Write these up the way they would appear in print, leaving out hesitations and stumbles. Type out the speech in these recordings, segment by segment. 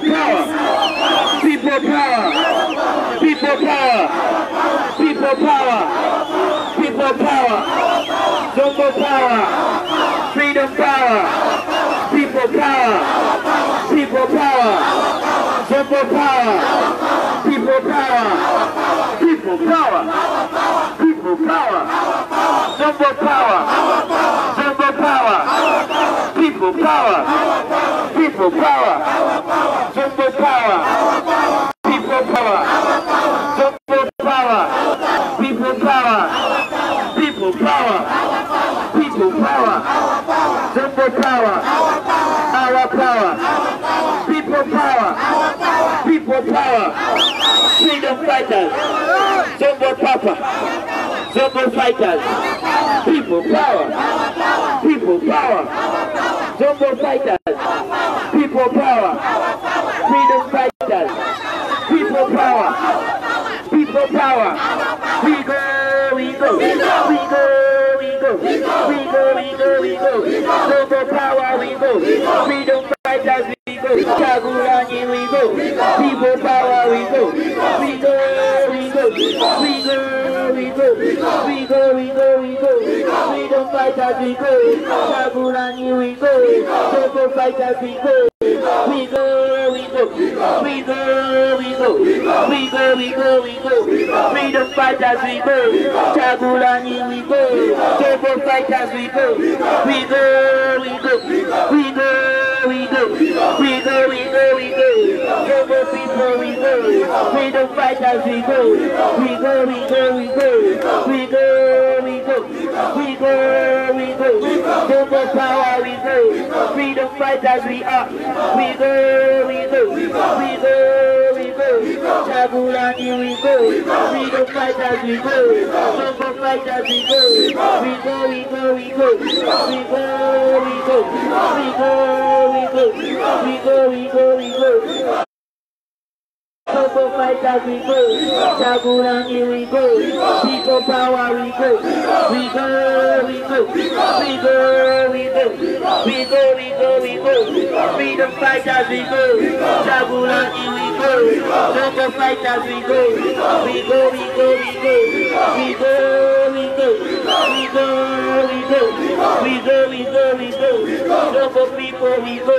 People power. People power. People power. People power. People power. Zombo power. Freedom power. People power. People power. Zombo power. People power. People power. People power. Zombo power. Zombo power. People power. People power. Zombo power. People power. Zombo power. People power. People power. People power. Zombo power. Our power. People power. People power. Freedom fighters. Zombo papa. Zombo fighters. People power. People power. Zombo fighters. People power. Freedom fighters. People power. People power. We go, we go. We go, we go. We go, we go, we go. Zombo power, we go. Freedom fighters, we go. Chagulani, we go. People power, we go. We go, we go. We go, we go. We go, we go, we go. Freedom fighters, we go. Chagulani, we go. Zombo fighters, we go. We go, we go. We go, we go. We go, we go, we go. Freedom fighters, we go. Chagulani, we go. Zombo fighters, we go. We go, we go. We go, we go. We go, we go, we go. Zombo people, we go. Freedom fighters, we go. We go, we go, we go. We go, we go. We go, we go. Zombo power, we go. Freedom fighters, we are. We go, we go. We go, we go. Chagulani, we go. Freedom fighters, we go. Zombo fighters, we go. We go, we go, we go. We go, we go. We go, we go. We go, we go, we go. Zombo fighters, we go. Chagulani, we go. People power, we go. We go, we go. We go, we go. We go, we go, we go. Freedom fighters, we go. Chagulani, we go. Zombo fighters, we go. We go, we go, we go. We go, we go. We go, we go. We go, we go, we go. Zombo people, we go.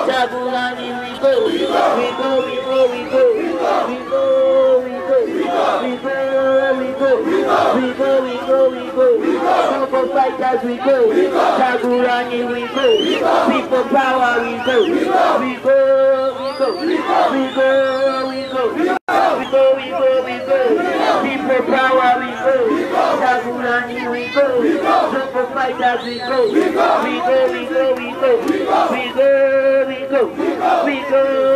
Chagulani, we go. We go, we go, we go. We go, we go. We go, we go. We go, we go, we go. Zombo fighters, we go. Chagulani, we go. People power, we go. We go, we go. We go, we go. We go, we go, we go. People power, we go. Chagulani, we go. Zombo fighters, we go. We go, we go, we go. We go, we go. We go.